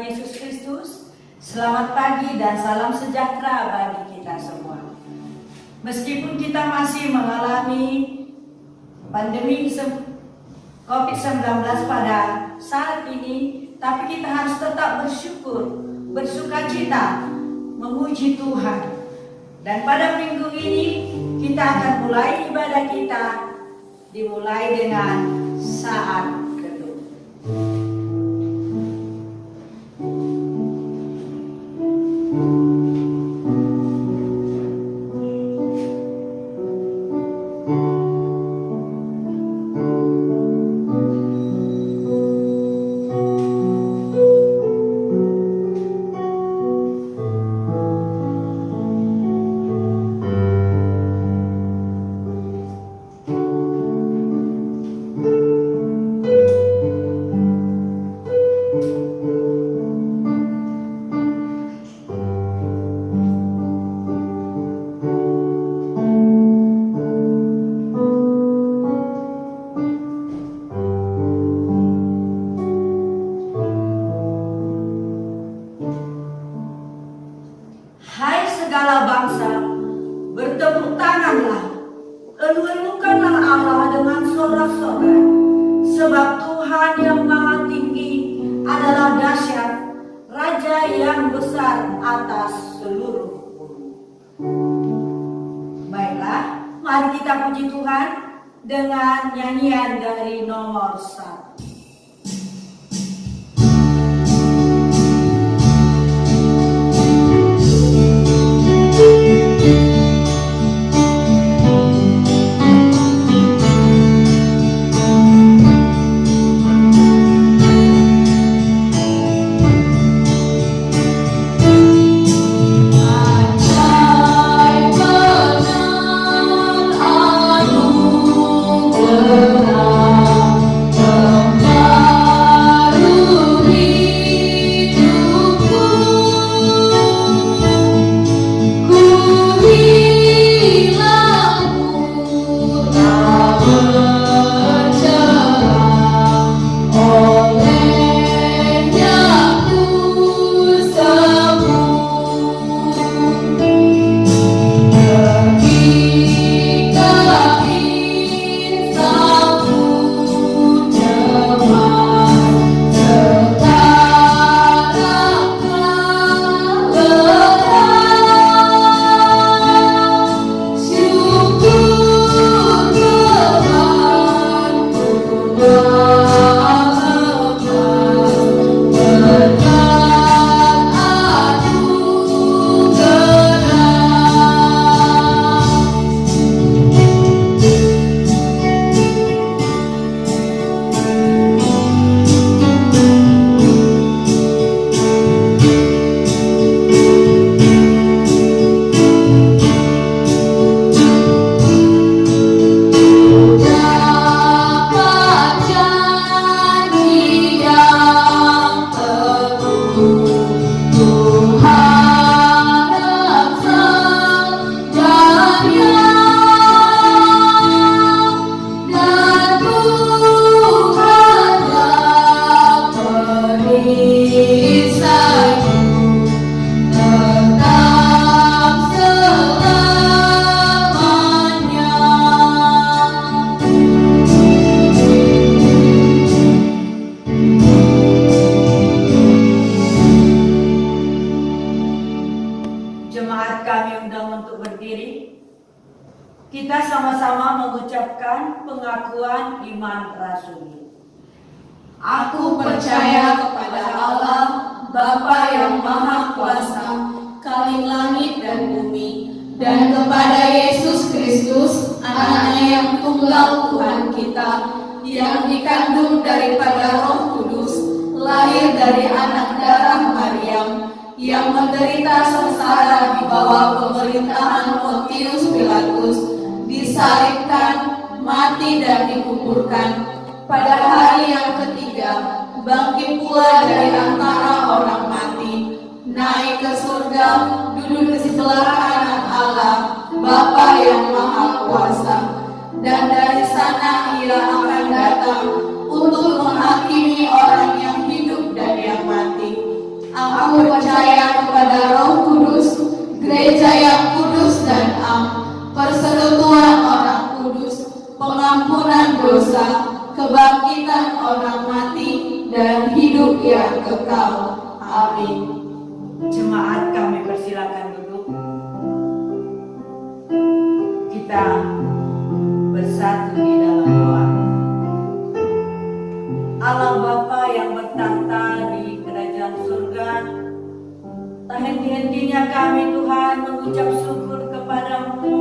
Yesus Kristus. Selamat pagi dan salam sejahtera bagi kita semua. Meskipun kita masih mengalami pandemi COVID-19 pada saat ini, tapi kita harus tetap bersyukur, bersukacita, memuji Tuhan. Dan pada minggu ini kita akan mulai ibadah kita dimulai dengan saat teduh. Segala bangsa, bertepuk tanganlah, elu-elukanlah Allah dengan sorak-sorai, sebab Tuhan yang maha tinggi adalah dahsyat, Raja yang besar atas seluruh bumi. Baiklah, mari kita puji Tuhan dengan nyanyian dari nomor 1. Jemaat kami undang untuk berdiri. Kita sama-sama mengucapkan pengakuan iman rasuli. Aku percaya kepada Allah, Bapa yang Maha Kuasa, Kaling langit dan bumi, dan kepada Yesus Kristus, Anaknya yang tunggal Tuhan kita, yang dikandung daripada Roh Kudus, lahir dari anak darah Maryam, yang menderita sengsara di bawah pemerintahan Pontius Pilatus, disalibkan, mati dan dikuburkan. Pada hari yang ketiga, bangkit pula dari antara orang mati, naik ke surga, duduk di sebelah kanan Allah, Bapa yang Maha Kuasa, dan dari sana Ia akan datang untuk menghakimi orang yang hidup dan yang mati. Aku percaya kepada Roh Kudus, gereja yang kudus dan am, persekutuan orang kudus, pengampunan dosa, kebangkitan orang mati, dan hidup yang kekal. Amin. Jemaat, kami persilakan duduk. Kita bersatu di dalam doa. Allah Bapa yang bertahta di kerajaan surga, tak henti-hentinya kami Tuhan mengucap syukur kepadamu,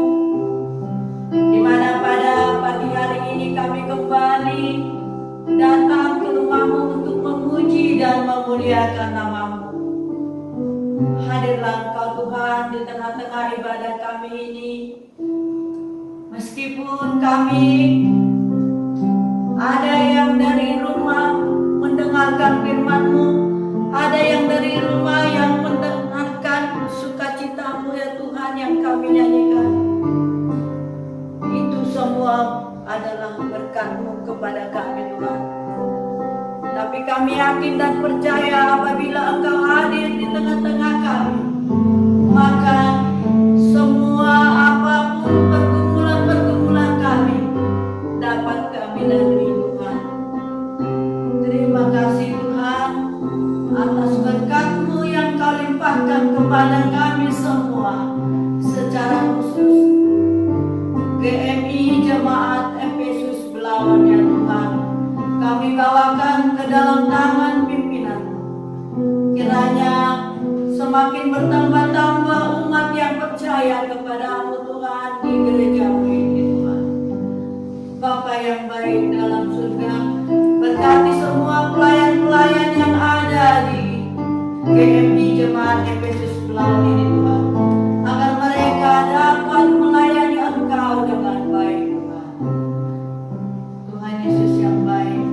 di mana pada pagi hari ini kami kembali datang ke rumahmu untuk memuji dan memuliakan namamu. Hadirlah Engkau Tuhan di tengah-tengah ibadah kami ini. Meskipun kami ada yang dari rumah mendengarkan firman-Mu, ada yang dari rumah yang mendengarkan sukacita-Mu ya Tuhan yang kami nyanyikan. Itu semua adalah berkat-Mu kepada kami Tuhan. Tapi kami yakin dan percaya apabila Engkau hadir di tengah-tengah kami, maka semua apapun pergumulan-pergumulan kami dapat kami lalui Tuhan. Terima kasih Tuhan atas berkat-Mu yang Kau limpahkan kepada kami semua secara khusus. GMI Jemaat Efesus Belawan ya Tuhan, kami bawakan ke dalam tangan pimpinan-Mu. Kiranya semakin bertambah-tambah umat yang percaya kepada-Mu Tuhan di gereja-Mu ini Tuhan. Bapa yang baik dalam surga, berkati semua pelayan-pelayan yang ada di GMI Jemaat Efesus Belawan ini Tuhan, agar mereka dapat melayani Engkau dengan baik Tuhan. Tuhan Yesus yang baik,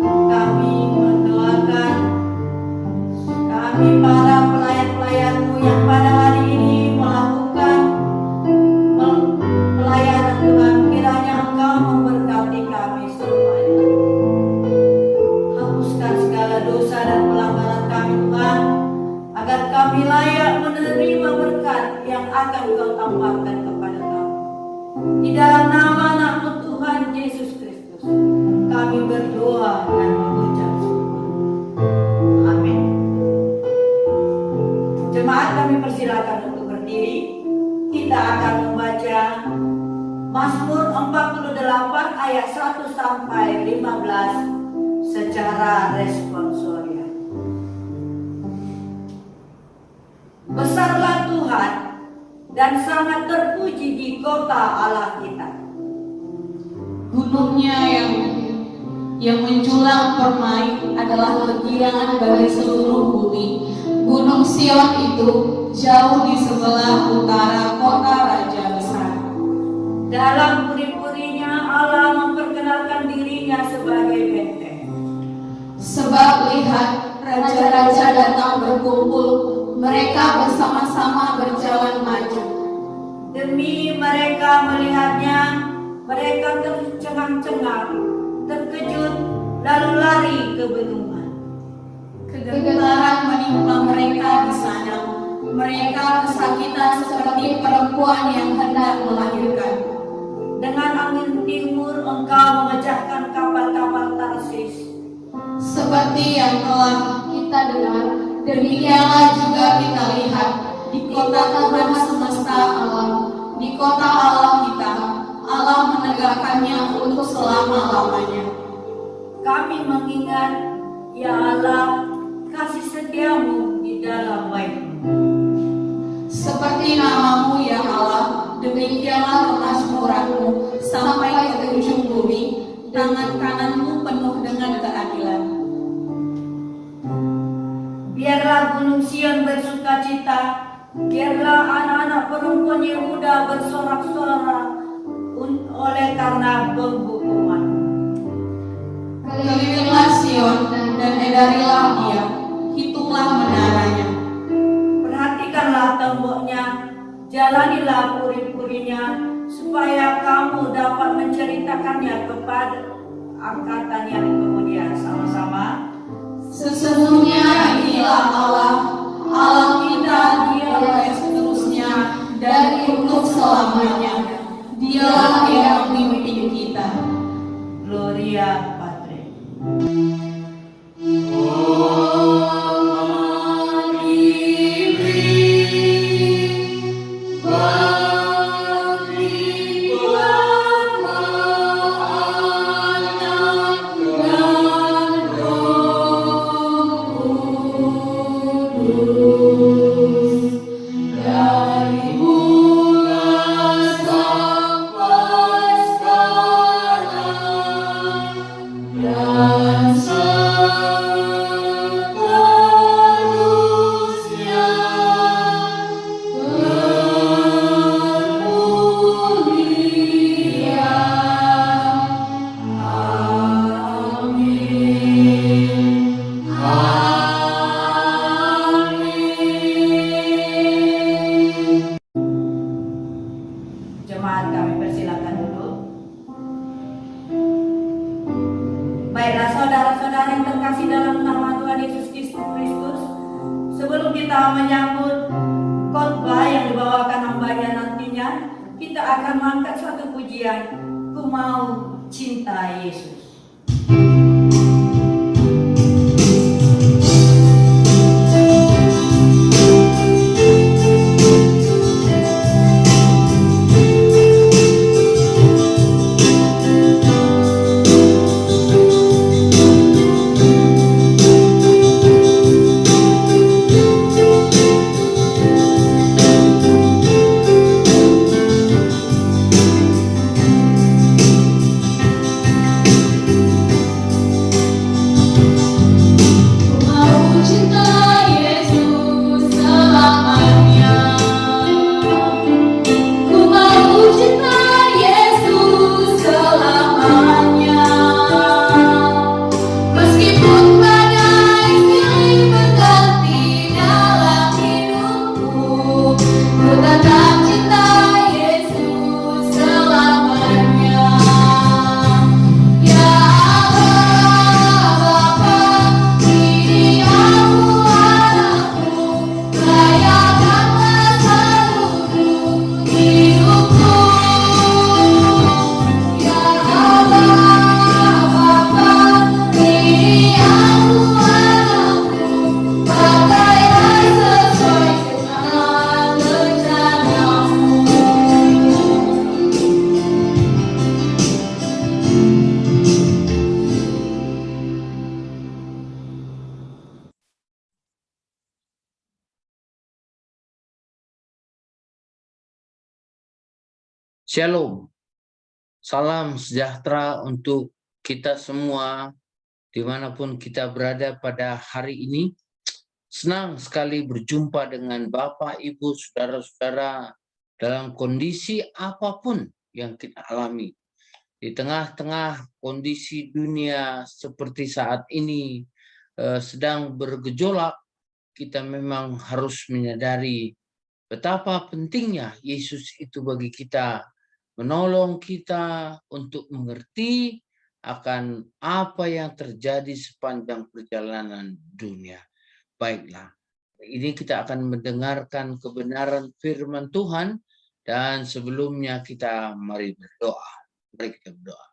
kami mendoakan kami para pelayan-pelayan-Mu yang pada hari ini melakukan pelayanan Tuhan, kiranya Engkau memberkati kami semuanya. Hapuskan segala dosa dan pelanggaran kami Tuhan, agar kami layak menerima berkat yang akan Kau tambahkan kepada kami. Di dalam nama anak-Mu Tuhan Yesus Kristus, kami berdoa dan mengucap syukur. Amin. Jemaat, kami persilakan untuk berdiri. Kita akan membaca Mazmur 48 ayat 1 sampai 15 secara responsoria. Besarlah Tuhan dan sangat terpuji di kota Allah kita. Gunungnya yang menjulang permai adalah kegirangan bagi seluruh bumi. Gunung Sion itu jauh di sebelah utara kota Raja besar. Dalam puri-purinya Allah memperkenalkan dirinya sebagai benteng. Sebab lihat, raja-raja datang berkumpul, mereka bersama-sama berjalan maju. Demi mereka melihatnya, mereka tercengang-cengang, terkejut, lalu lari ke benungan. Kegetaran menimpa mereka di sana. Mereka kesakitan seperti perempuan yang hendak melahirkan. Dengan angin timur Engkau memecahkan kapal-kapal Tarsis. Seperti yang telah kita dengar, demikianlah juga kita lihat di kota Tuhan semesta alam, di kota Allah kita. Allah menegakkannya untuk selama-lamanya. Kami mengingat, ya Allah, kasih setiamu di dalam baik-Mu. Seperti namamu ya Allah, demikianlah kemakmuranmu sampai ke ujung bumi. Tangan kananmu penuh dengan keadilan. Biarlah Gunung Sion bersukacita, biarlah anak-anak perempuan Yehuda bersorak-sorak oleh karena penghukuman. Kelilinglah Sion dan edarilah dia, hitunglah menaranya. Perhatikanlah temboknya, jalanilah puri-purinya, supaya kamu dapat menceritakannya kepada angkatan yang kemudian. Sama-sama. Sesungguhnya inilah Allah, Allah kita, Dialah yang seterusnya dan untuk selamanya. Dialah yang memimpin kita. Gloria Patri. Jemaat kami persilakan duduk. Baiklah saudara-saudara yang terkasih dalam nama Tuhan Yesus Kristus, sebelum kita menyambut khotbah yang dibawakan hambanya nantinya, kita akan mengangkat suatu pujian, Ku Mau Cinta Yesus. Shalom, salam sejahtera untuk kita semua dimanapun kita berada pada hari ini. Senang sekali berjumpa dengan Bapak, Ibu, Saudara-saudara dalam kondisi apapun yang kita alami. Di tengah-tengah kondisi dunia seperti saat ini sedang bergejolak, kita memang harus menyadari betapa pentingnya Yesus itu bagi kita, menolong kita untuk mengerti akan apa yang terjadi sepanjang perjalanan dunia. Baiklah, ini kita akan mendengarkan kebenaran firman Tuhan, dan sebelumnya kita mari berdoa. Mari kita berdoa.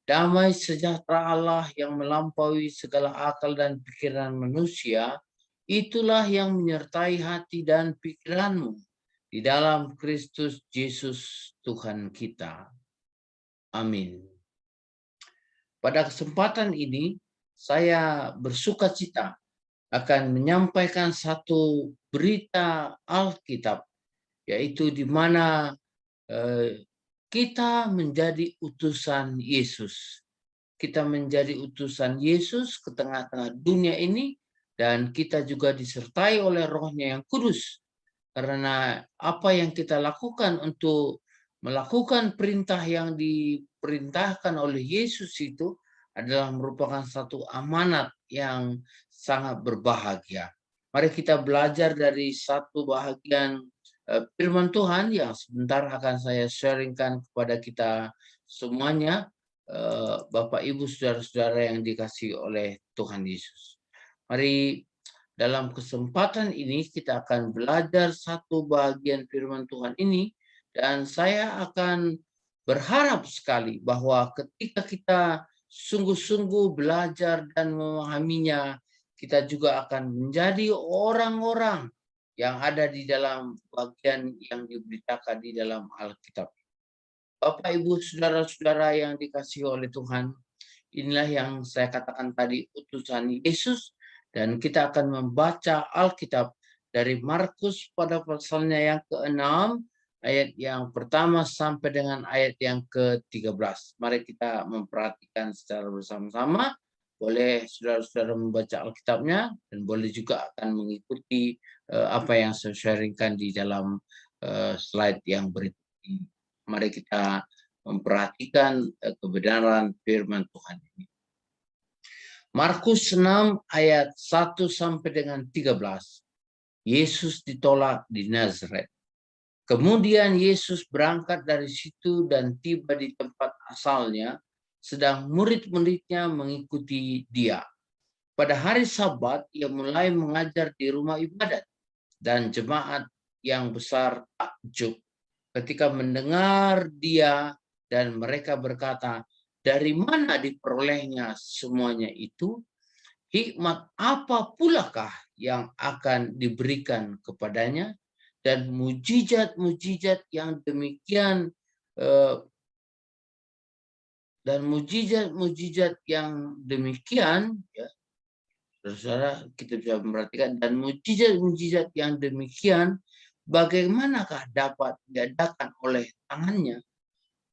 Damai sejahtera Allah yang melampaui segala akal dan pikiran manusia, itulah yang menyertai hati dan pikiranmu di dalam Kristus Yesus Tuhan kita. Amin. Pada kesempatan ini, saya bersukacita akan menyampaikan satu berita Alkitab, yaitu di mana kita menjadi utusan Yesus. Kita menjadi utusan Yesus ke tengah-tengah dunia ini, dan kita juga disertai oleh Roh-Nya yang kudus. Karena apa yang kita lakukan untuk melakukan perintah yang diperintahkan oleh Yesus itu adalah merupakan satu amanat yang sangat berbahagia. Mari kita belajar dari satu bahagian firman Tuhan yang sebentar akan saya sharingkan kepada kita semuanya, Bapak, Ibu, Saudara-saudara yang dikasihi oleh Tuhan Yesus. Mari dalam kesempatan ini kita akan belajar satu bagian firman Tuhan ini, dan saya akan berharap sekali bahwa ketika kita sungguh-sungguh belajar dan memahaminya, kita juga akan menjadi orang-orang yang ada di dalam bagian yang diberitakan di dalam Alkitab. Bapak, Ibu, Saudara-saudara yang dikasihi oleh Tuhan, inilah yang saya katakan tadi, utusan Yesus, dan kita akan membaca Alkitab dari Markus pada pasalnya yang ke-6, ayat yang pertama sampai dengan ayat yang ke-13. Mari kita memperhatikan secara bersama-sama. Boleh saudara-saudara membaca Alkitabnya, dan boleh juga akan mengikuti apa yang saya sharingkan di dalam slide yang berikut ini. Mari kita memperhatikan kebenaran firman Tuhan ini. Markus 6 ayat 1 sampai dengan 13. Yesus ditolak di Nazaret. Kemudian Yesus berangkat dari situ dan tiba di tempat asalnya, sedang murid-muridnya mengikuti dia. Pada hari Sabat, ia mulai mengajar di rumah ibadat, dan jemaat yang besar takjub ketika mendengar dia, dan mereka berkata, dari mana diperolehnya semuanya itu? Hikmat apa pulakah yang akan diberikan kepadanya? Dan mujizat-mujizat yang demikian ya, saudara, kita bisa memperhatikan, dan mujizat-mujizat yang demikian bagaimanakah dapat diadakan oleh tangannya?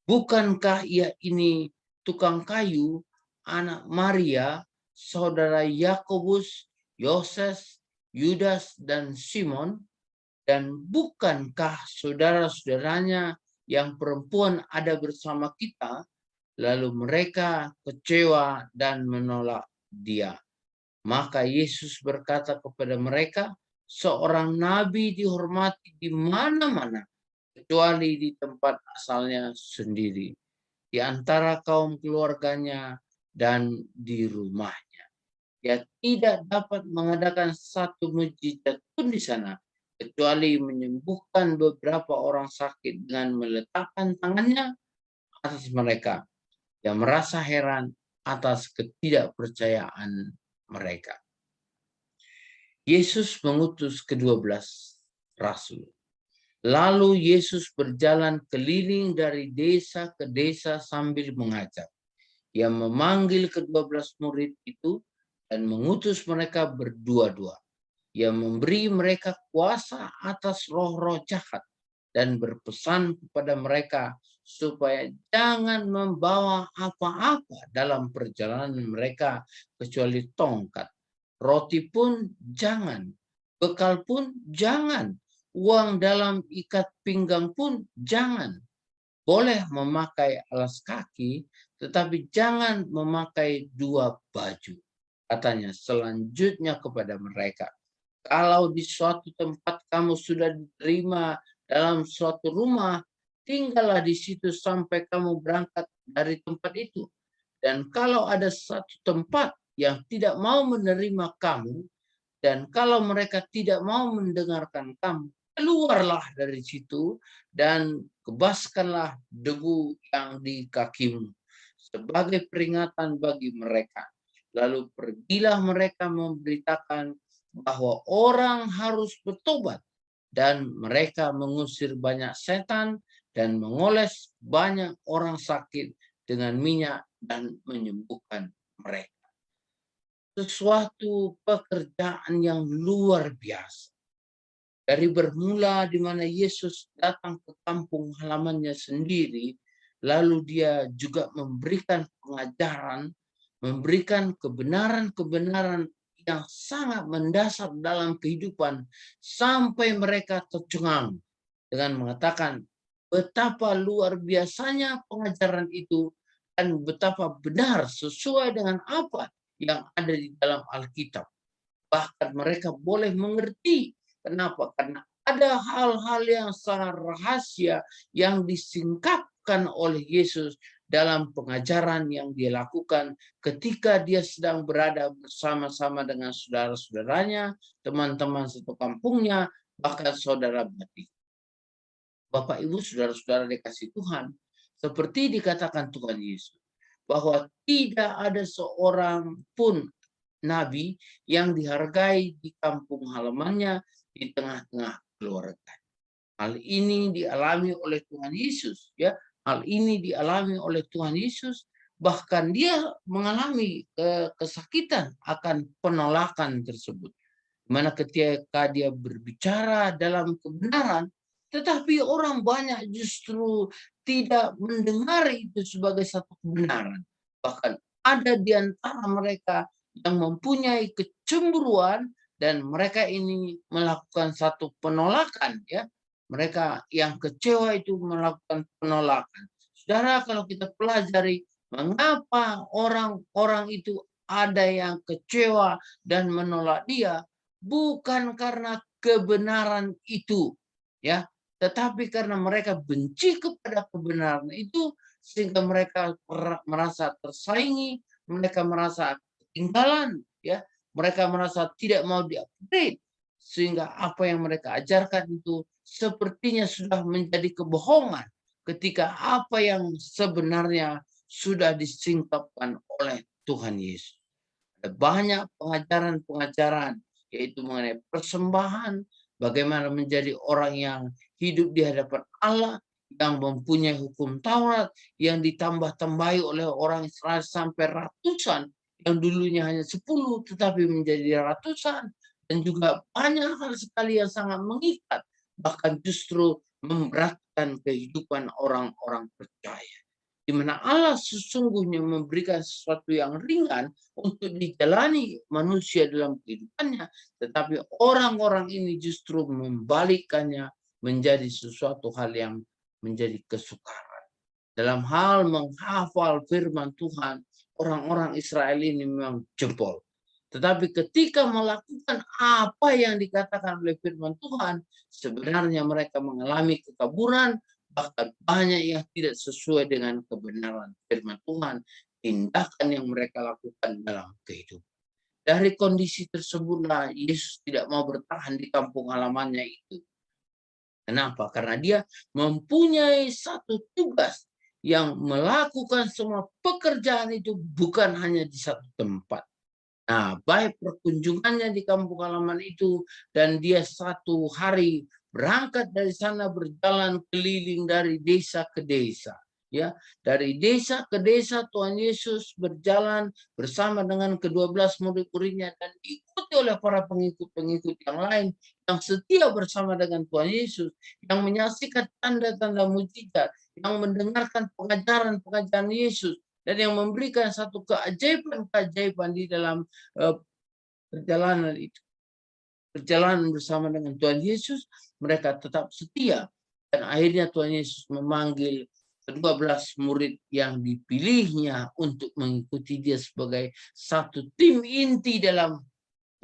Bukankah ia ini tukang kayu, anak Maria, saudara Yakobus, Yoses, Yudas, dan Simon? Dan bukankah saudara-saudaranya yang perempuan ada bersama kita? Lalu mereka kecewa dan menolak dia. Maka Yesus berkata kepada mereka, seorang nabi dihormati di mana-mana, kecuali di tempat asalnya sendiri, di antara kaum keluarganya dan di rumahnya. Dia tidak dapat mengadakan satu mujizat pun di sana, kecuali menyembuhkan beberapa orang sakit dengan meletakkan tangannya atas mereka, yang merasa heran atas ketidakpercayaan mereka. Yesus mengutus ke-12 rasul. Lalu Yesus berjalan keliling dari desa ke desa sambil mengajar. Ia memanggil ke-12 murid itu dan mengutus mereka berdua-dua. Ia memberi mereka kuasa atas roh-roh jahat dan berpesan kepada mereka supaya jangan membawa apa-apa dalam perjalanan mereka kecuali tongkat. Roti pun jangan, bekal pun jangan, uang dalam ikat pinggang pun jangan. Boleh memakai alas kaki, tetapi jangan memakai dua baju. Katanya selanjutnya kepada mereka, kalau di suatu tempat kamu sudah diterima dalam suatu rumah, tinggallah di situ sampai kamu berangkat dari tempat itu. Dan kalau ada satu tempat yang tidak mau menerima kamu, dan kalau mereka tidak mau mendengarkan kamu, keluarlah dari situ dan kebaskanlah debu yang di kakimu sebagai peringatan bagi mereka. Lalu pergilah mereka memberitakan bahwa orang harus bertobat, dan mereka mengusir banyak setan dan mengoles banyak orang sakit dengan minyak dan menyembuhkan mereka. Sesuatu pekerjaan yang luar biasa. Dari bermula di mana Yesus datang ke kampung halamannya sendiri, lalu dia juga memberikan pengajaran, memberikan kebenaran-kebenaran yang sangat mendasar dalam kehidupan sampai mereka tercengang dengan mengatakan betapa luar biasanya pengajaran itu dan betapa benar sesuai dengan apa yang ada di dalam Alkitab. Bahkan mereka boleh mengerti. Kenapa? Karena ada hal-hal yang sangat rahasia yang disingkapkan oleh Yesus dalam pengajaran yang dia lakukan ketika dia sedang berada bersama-sama dengan saudara-saudaranya, teman-teman satu kampungnya, bahkan saudara batik. Bapak, Ibu, saudara-saudara dikasih Tuhan, seperti dikatakan Tuhan Yesus, bahwa tidak ada seorang pun nabi yang dihargai di kampung halamannya, di tengah-tengah keluarga. Hal ini dialami oleh Tuhan Yesus, ya. Hal ini dialami oleh Tuhan Yesus, bahkan dia mengalami kesakitan akan penolakan tersebut. Mana ketika dia berbicara dalam kebenaran, tetapi orang banyak justru tidak mendengar itu sebagai satu kebenaran. Bahkan ada di antara mereka yang mempunyai kecemburuan dan mereka ini melakukan satu penolakan, ya. Mereka yang kecewa itu melakukan penolakan. Saudara, kalau kita pelajari mengapa orang-orang itu ada yang kecewa dan menolak dia, bukan karena kebenaran itu, ya, tetapi karena mereka benci kepada kebenaran itu, sehingga mereka merasa tersaingi, mereka merasa ketinggalan, ya, mereka merasa tidak mau di-upgrade, sehingga apa yang mereka ajarkan itu sepertinya sudah menjadi kebohongan ketika apa yang sebenarnya sudah disingkapkan oleh Tuhan Yesus. Ada banyak pengajaran-pengajaran, yaitu mengenai persembahan, bagaimana menjadi orang yang hidup di hadapan Allah, yang mempunyai hukum Taurat, yang ditambah-tambahi oleh orang Israel sampai ratusan, yang dulunya hanya 10 tetapi menjadi ratusan, dan juga banyak hal sekali yang sangat mengikat, bahkan justru memberatkan kehidupan orang-orang percaya. Di mana Allah sesungguhnya memberikan sesuatu yang ringan untuk dijalani manusia dalam kehidupannya, tetapi orang-orang ini justru membalikkannya menjadi sesuatu hal yang menjadi kesukaran. Dalam hal menghafal firman Tuhan, orang-orang Israel ini memang jebol. Tetapi ketika melakukan apa yang dikatakan oleh firman Tuhan, sebenarnya mereka mengalami kekaburan, bahkan banyak yang tidak sesuai dengan kebenaran firman Tuhan, tindakan yang mereka lakukan dalam kehidupan. Dari kondisi tersebutlah Yesus tidak mau bertahan di kampung halamannya itu. Kenapa? Karena dia mempunyai satu tugas yang melakukan semua pekerjaan itu bukan hanya di satu tempat. Nah, baik perkunjungannya di kampung halaman itu, dan dia satu hari berangkat dari sana berjalan keliling dari desa ke desa. Ya, dari desa ke desa Tuhan Yesus berjalan bersama dengan ke-12 murid-muridnya dan diikuti oleh para pengikut-pengikut yang lain yang setia bersama dengan Tuhan Yesus, yang menyaksikan tanda-tanda mujizat, yang mendengarkan pengajaran-pengajaran Yesus, dan yang memberikan satu keajaiban-keajaiban di dalam perjalanan itu. Perjalanan bersama dengan Tuhan Yesus, mereka tetap setia. Dan akhirnya Tuhan Yesus memanggil ke-12 murid yang dipilihnya untuk mengikuti dia sebagai satu tim inti dalam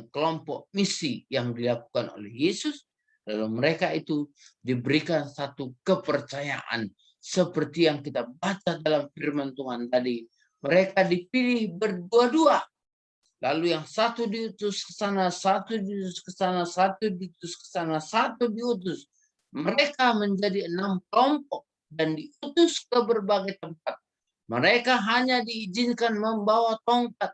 kelompok misi yang dilakukan oleh Yesus. Lalu mereka itu diberikan satu kepercayaan seperti yang kita baca dalam firman Tuhan tadi. Mereka dipilih berdua-dua. Lalu yang satu diutus ke sana, satu diutus ke sana, satu diutus ke sana, satu diutus. Mereka menjadi 6 kelompok dan diutus ke berbagai tempat. Mereka hanya diizinkan membawa tongkat.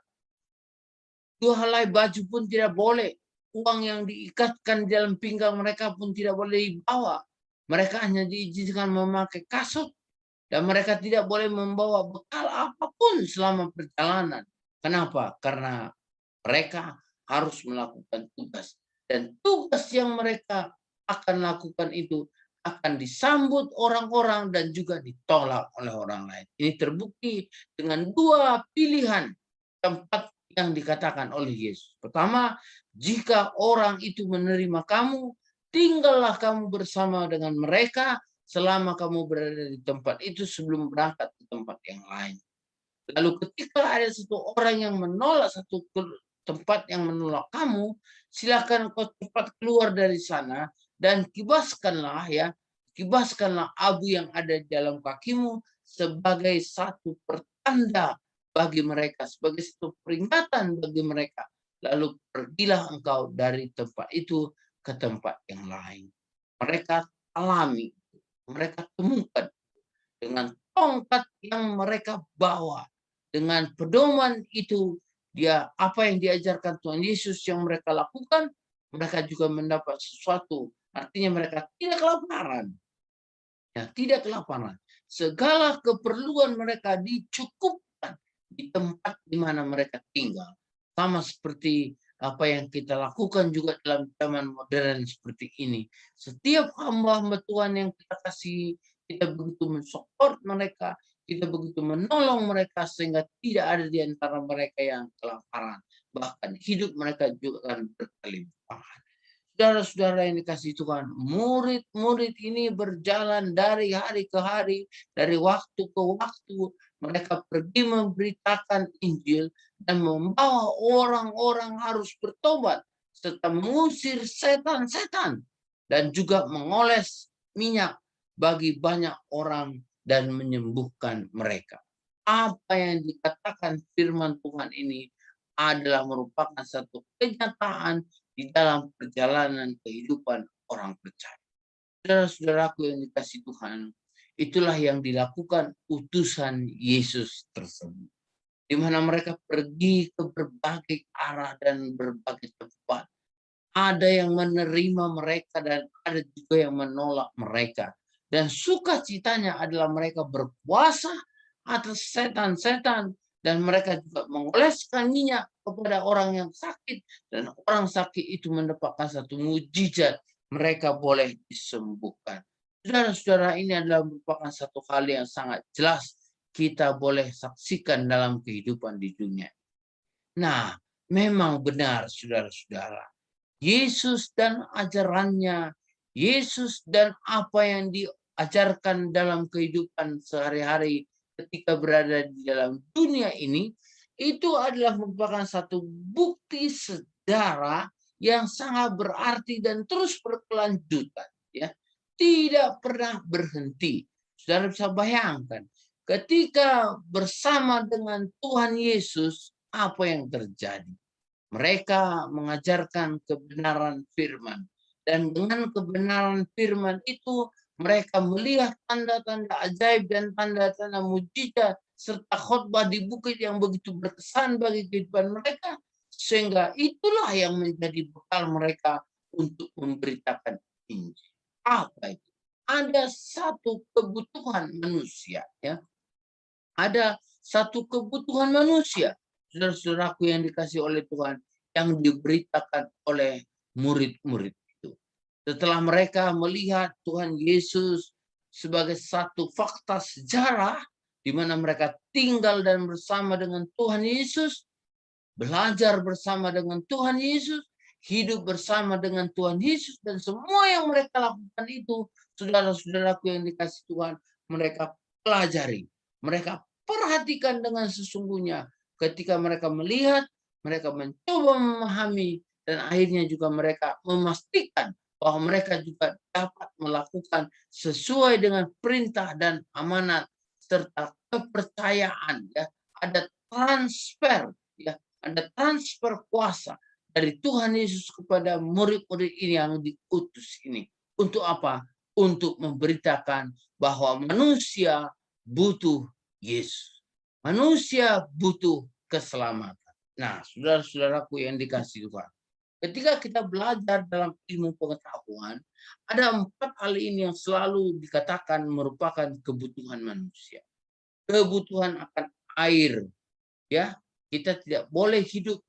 2 helai baju pun tidak boleh. Uang yang diikatkan di dalam pinggang mereka pun tidak boleh dibawa. Mereka hanya diizinkan memakai kasut. Dan mereka tidak boleh membawa bekal apapun selama perjalanan. Kenapa? Karena mereka harus melakukan tugas. Dan tugas yang mereka akan lakukan itu akan disambut orang-orang dan juga ditolak oleh orang lain. Ini terbukti dengan 2 pilihan tempat yang dikatakan oleh Yesus. Pertama, jika orang itu menerima kamu, tinggallah kamu bersama dengan mereka selama kamu berada di tempat itu sebelum berangkat ke tempat yang lain. Lalu ketika ada satu orang yang menolak satu tempat yang menolak kamu, silakan kau cepat keluar dari sana dan kibaskanlah abu yang ada di dalam kakimu sebagai satu pertanda bagi mereka, sebagai satu peringatan bagi mereka. Lalu pergilah engkau dari tempat itu ke tempat yang lain. Mereka alami, mereka temukan dengan tongkat yang mereka bawa, dengan pedoman itu, apa yang diajarkan Tuhan Yesus yang mereka lakukan, mereka juga mendapat sesuatu. Artinya mereka tidak kelaparan. Ya, tidak kelaparan. Segala keperluan mereka dicukupkan di tempat di mana mereka tinggal. Sama seperti apa yang kita lakukan juga dalam zaman modern seperti ini. Setiap hamba-hamba Tuhan yang kita kasih, kita begitu mensupport mereka, kita begitu menolong mereka sehingga tidak ada di antara mereka yang kelaparan. Bahkan hidup mereka juga akan berkelimpahan. Saudara-saudara yang dikasih Tuhan, murid-murid ini berjalan dari hari ke hari, dari waktu ke waktu. Mereka pergi memberitakan Injil dan membawa orang-orang harus bertobat, serta mengusir setan-setan, dan juga mengoles minyak bagi banyak orang dan menyembuhkan mereka. Apa yang dikatakan firman Tuhan ini adalah merupakan satu kenyataan di dalam perjalanan kehidupan orang percaya. Saudara-saudaraku yang dikasih Tuhan, itulah yang dilakukan utusan Yesus tersebut. Di mana mereka pergi ke berbagai arah dan berbagai tempat. Ada yang menerima mereka dan ada juga yang menolak mereka. Dan sukacitanya adalah mereka berpuasa atas setan-setan, dan mereka juga mengoleskan minyak kepada orang yang sakit, dan orang sakit itu mendapatkan satu mujizat, mereka boleh disembuhkan. Saudara-saudara, ini adalah merupakan satu hal yang sangat jelas kita boleh saksikan dalam kehidupan di dunia. Nah, memang benar saudara-saudara, Yesus dan ajarannya, Yesus dan apa yang diajarkan dalam kehidupan sehari-hari ketika berada di dalam dunia ini, itu adalah merupakan satu bukti sejarah yang sangat berarti dan terus berkelanjutan, ya, tidak pernah berhenti. Saudara bisa bayangkan, ketika bersama dengan Tuhan Yesus, apa yang terjadi? Mereka mengajarkan kebenaran firman, dan dengan kebenaran firman itu mereka melihat tanda-tanda ajaib dan tanda-tanda mujizat serta khotbah di bukit yang begitu berkesan bagi kehidupan mereka, sehingga itulah yang menjadi bekal mereka untuk memberitakan Injil. Apa itu? Ada satu kebutuhan manusia, ya. Ada satu kebutuhan manusia, saudara-saudaraku yang dikasih oleh Tuhan, yang diberitakan oleh murid-murid itu. Setelah mereka melihat Tuhan Yesus sebagai satu fakta sejarah, di mana mereka tinggal dan bersama dengan Tuhan Yesus, belajar bersama dengan Tuhan Yesus, hidup bersama dengan Tuhan Yesus, dan semua yang mereka lakukan itu, saudara-saudaraku yang dikasih Tuhan, mereka pelajari, mereka perhatikan dengan sesungguhnya. Ketika mereka melihat, mereka mencoba memahami, dan akhirnya juga mereka memastikan bahwa mereka juga dapat melakukan sesuai dengan perintah dan amanat serta kepercayaan, ya. Ada transfer, ya, ada transfer kuasa dari Tuhan Yesus kepada murid-murid ini yang diutus ini. Untuk apa? Untuk memberitakan bahwa manusia butuh Yesus. Manusia butuh keselamatan. Nah, saudara-saudaraku yang dikasihi Tuhan, ketika kita belajar dalam ilmu pengetahuan, ada 4 hal ini yang selalu dikatakan merupakan kebutuhan manusia. Kebutuhan akan air, ya. Kita tidak boleh hidup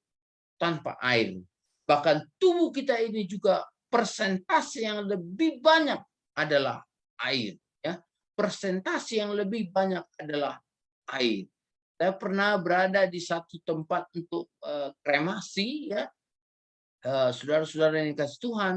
tanpa air. Bahkan tubuh kita ini juga persentase yang lebih banyak adalah air, ya. Persentase yang lebih banyak adalah air. Saya pernah berada di satu tempat untuk kremasi, ya. Saudara-saudara yang dikasih Tuhan,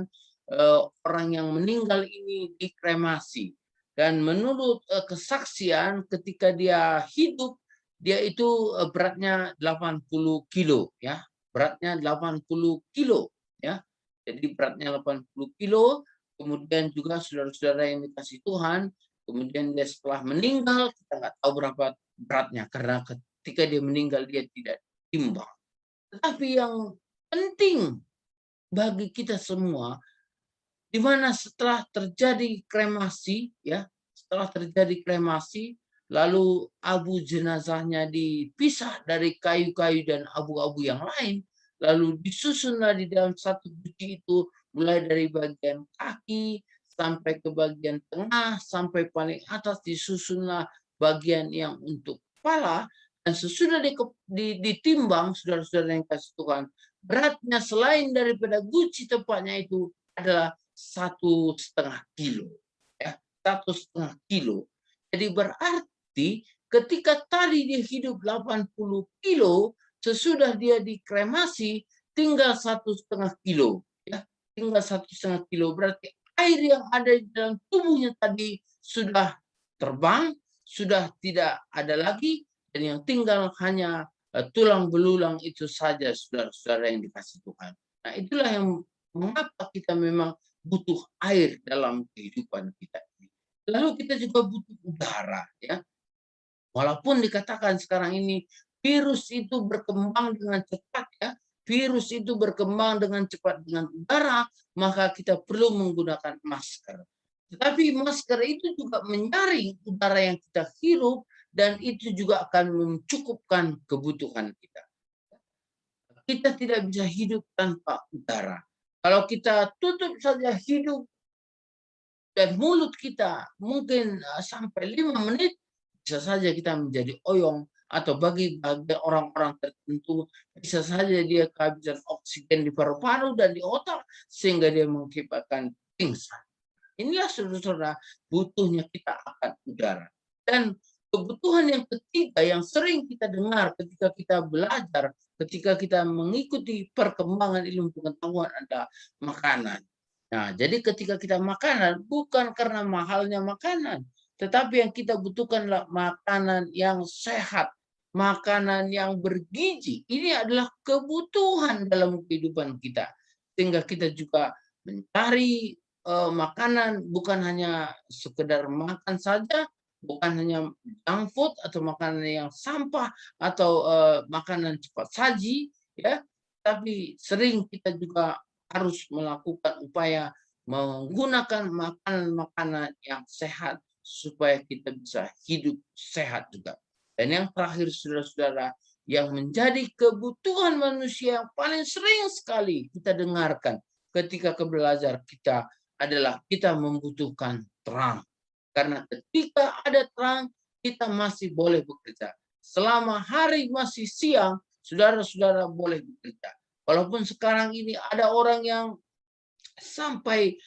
orang yang meninggal ini dikremasi, dan menurut kesaksian ketika dia hidup, dia itu beratnya 80 kilo, ya. Beratnya 80 kilo, ya. Jadi beratnya 80 kilo. Kemudian juga saudara-saudara yang dikasih Tuhan, Kemudian dia setelah meninggal, kita nggak tahu berapa beratnya, karena ketika dia meninggal dia tidak timbang. Tetapi yang penting bagi kita semua, di mana setelah terjadi kremasi, ya, setelah terjadi kremasi, lalu abu jenazahnya dipisah dari kayu-kayu dan abu-abu yang lain, lalu disusunlah di dalam satu guci itu, mulai dari bagian kaki sampai ke bagian tengah, sampai paling atas disusunlah bagian yang untuk kepala, dan sesudah ditimbang, saudara-saudara yang kasih Tuhan, beratnya selain daripada guci tempatnya itu adalah 1,5 kilo, ya, 1,5 kilo. Jadi berarti ketika tadi dia hidup 80 kilo, sesudah dia dikremasi tinggal 1,5 kilo, ya, tinggal 1,5 kilo. Berarti air yang ada di dalam tubuhnya tadi sudah terbang, sudah tidak ada lagi, dan yang tinggal hanya tulang belulang itu saja, saudara-saudara yang dikasih Tuhan. Nah, itulah yang mengapa kita memang butuh air dalam kehidupan kita ini. Lalu kita juga butuh udara, ya. Walaupun dikatakan sekarang ini virus itu berkembang dengan cepat, ya. Virus itu berkembang dengan cepat dengan udara, maka kita perlu menggunakan masker. Tetapi masker itu juga menyaring udara yang kita hirup, dan itu juga akan mencukupkan kebutuhan kita. Kita tidak bisa hidup tanpa udara. Kalau kita tutup saja hidung dan mulut kita mungkin sampai 5 menit, bisa saja kita menjadi oyong, atau bagi orang-orang tertentu bisa saja dia kehabisan oksigen di paru-paru dan di otak sehingga dia mengakibatkan pingsan. Inilah saudara-saudara butuhnya kita akan udara. Dan kebutuhan yang ketiga yang sering kita dengar ketika kita belajar, ketika kita mengikuti perkembangan ilmu pengetahuan adalah makanan. Nah, jadi ketika kita makanan bukan karena mahalnya makanan, tetapi yang kita butuhkan adalah makanan yang sehat, makanan yang bergizi. Ini adalah kebutuhan dalam kehidupan kita. Sehingga kita juga mencari makanan bukan hanya sekedar makan saja, bukan hanya junk food atau makanan yang sampah atau makanan cepat saji, ya, tapi sering kita juga harus melakukan upaya menggunakan makanan-makanan yang sehat supaya kita bisa hidup sehat juga. Dan yang terakhir, saudara-saudara, yang menjadi kebutuhan manusia yang paling sering sekali kita dengarkan ketika belajar kita adalah kita membutuhkan terang. Karena ketika ada terang, kita masih boleh bekerja. Selama hari masih siang, saudara-saudara boleh bekerja. Walaupun sekarang ini ada orang yang sampai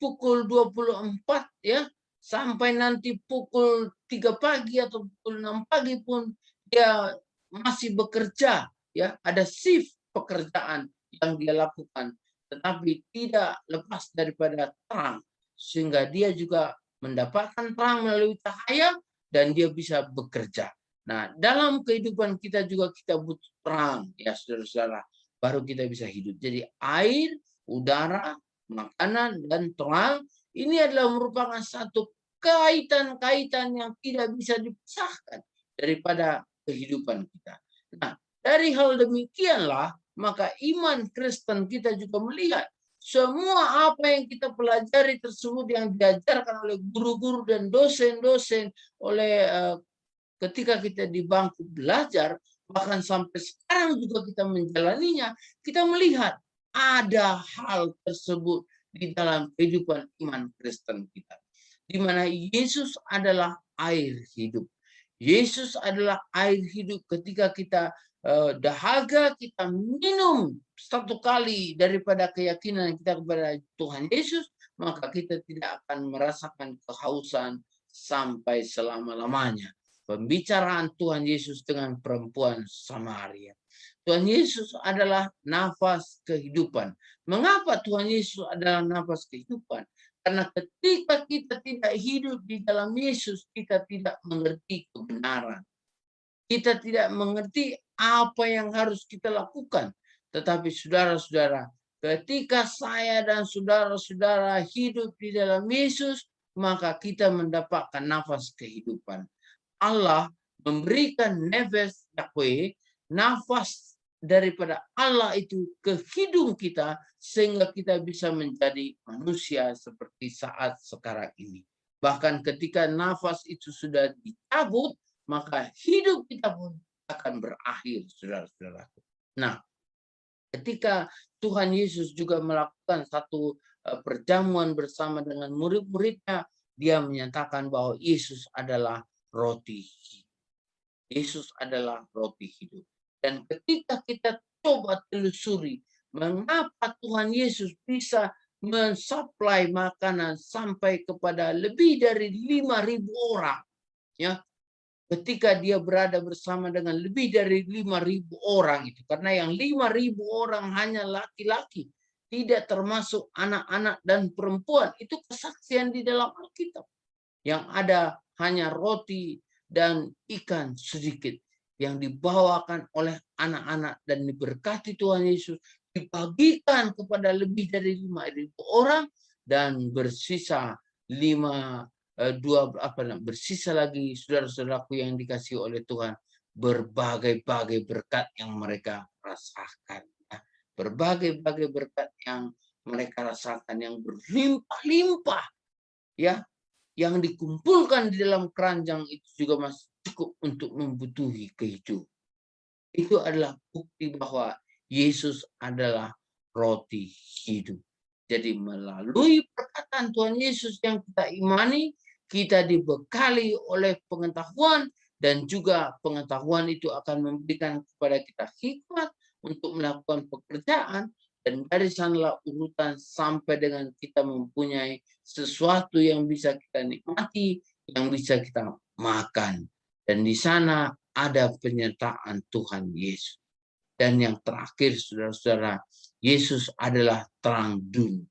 pukul 24, ya, sampai nanti pukul 3 pagi atau pukul 6 pagi pun dia masih bekerja, ya, ada shift pekerjaan yang dia lakukan, tetapi tidak lepas daripada terang, sehingga dia juga mendapatkan terang melalui cahaya dan dia bisa bekerja. Nah, dalam kehidupan kita juga kita butuh terang, ya saudara-saudara, baru kita bisa hidup. Jadi air, udara, makanan, dan terang ini adalah merupakan satu kaitan-kaitan yang tidak bisa dipisahkan daripada kehidupan kita. Nah, dari hal demikianlah maka iman Kristen kita juga melihat semua apa yang kita pelajari tersebut yang diajarkan oleh guru-guru dan dosen-dosen oleh ketika kita di bangku belajar, bahkan sampai sekarang juga kita menjalaninya, kita melihat ada hal tersebut di dalam kehidupan iman Kristen kita. Di mana Yesus adalah air hidup. Yesus adalah air hidup. Ketika kita dahaga, kita minum satu kali daripada keyakinan kita kepada Tuhan Yesus, maka kita tidak akan merasakan kehausan sampai selama-lamanya. Pembicaraan Tuhan Yesus dengan perempuan Samaria. Tuhan Yesus adalah nafas kehidupan. Mengapa Tuhan Yesus adalah nafas kehidupan? Karena ketika kita tidak hidup di dalam Yesus, kita tidak mengerti kebenaran. Kita tidak mengerti apa yang harus kita lakukan. Tetapi saudara-saudara, ketika saya dan saudara-saudara hidup di dalam Yesus, maka kita mendapatkan nafas kehidupan. Allah memberikan nefes Yahweh, nafas daripada Allah itu ke hidung kita, sehingga kita bisa menjadi manusia seperti saat sekarang ini. Bahkan ketika nafas itu sudah dicabut, maka hidup kita pun akan berakhir, saudara-saudaraku. Nah, ketika Tuhan Yesus juga melakukan satu perjamuan bersama dengan murid-muridnya, dia menyatakan bahwa Yesus adalah roti hidup. Yesus adalah roti hidup. Dan ketika kita coba telusuri mengapa Tuhan Yesus bisa mensuplai makanan sampai kepada lebih dari 5.000 orang, ya, ketika dia berada bersama dengan lebih dari 5.000 orang itu, karena yang 5.000 orang hanya laki-laki, tidak termasuk anak-anak dan perempuan. Itu kesaksian di dalam Alkitab. Yang ada hanya roti dan ikan sedikit yang dibawakan oleh anak-anak dan diberkati Tuhan Yesus, dibagikan kepada lebih dari 5.000 orang, dan bersisa bersisa lagi, saudara-saudaraku yang dikasihi oleh Tuhan, berbagai-bagai berkat yang mereka rasakan. Berbagai-bagai berkat yang mereka rasakan yang berlimpah-limpah, ya, yang dikumpulkan di dalam keranjang itu juga masih cukup untuk membutuhi kehidupan. Itu adalah bukti bahwa Yesus adalah roti hidup. Jadi melalui perkataan Tuhan Yesus yang kita imani, kita dibekali oleh pengetahuan, dan juga pengetahuan itu akan memberikan kepada kita hikmat untuk melakukan pekerjaan, dan dari sanalah urutan sampai dengan kita mempunyai sesuatu yang bisa kita nikmati, yang bisa kita makan. Dan di sana ada penyertaan Tuhan Yesus. Dan yang terakhir, saudara-saudara, Yesus adalah terang dunia.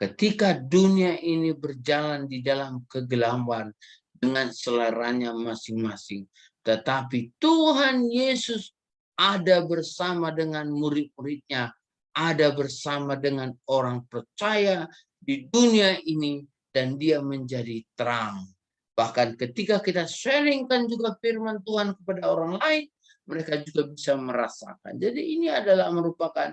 Ketika dunia ini berjalan di dalam kegelapan dengan seleranya masing-masing, tetapi Tuhan Yesus ada bersama dengan murid-muridnya, ada bersama dengan orang percaya di dunia ini, dan dia menjadi terang. Bahkan ketika kita sharingkan juga firman Tuhan kepada orang lain, mereka juga bisa merasakan. Jadi ini adalah merupakan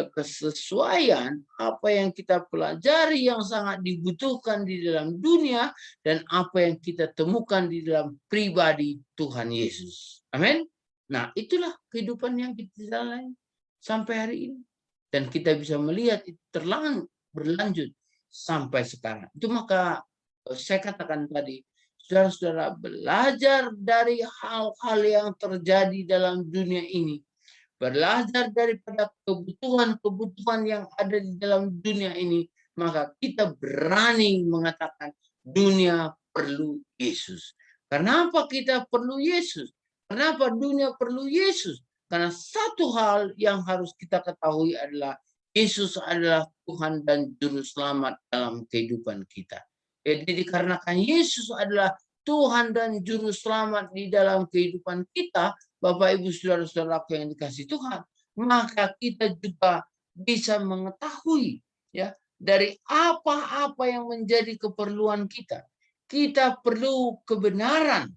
kesesuaian apa yang kita pelajari yang sangat dibutuhkan di dalam dunia, dan apa yang kita temukan di dalam pribadi Tuhan Yesus. Amin. Nah, itulah kehidupan yang kita jalani sampai hari ini. Dan kita bisa melihat itu berlanjut sampai sekarang. Itu maka saya katakan tadi, saudara-saudara, belajar dari hal-hal yang terjadi dalam dunia ini. Belajar daripada kebutuhan-kebutuhan yang ada di dalam dunia ini. Maka kita berani mengatakan dunia perlu Yesus. Kenapa kita perlu Yesus? Kenapa dunia perlu Yesus? Karena satu hal yang harus kita ketahui adalah Yesus adalah Tuhan dan Juru Selamat dalam kehidupan kita. Jadi dikarenakan Yesus adalah Tuhan dan Juru Selamat di dalam kehidupan kita, Bapak Ibu Saudara-saudaraku yang dikasihi Tuhan, maka kita juga bisa mengetahui, ya, dari apa-apa yang menjadi keperluan kita. Kita perlu kebenaran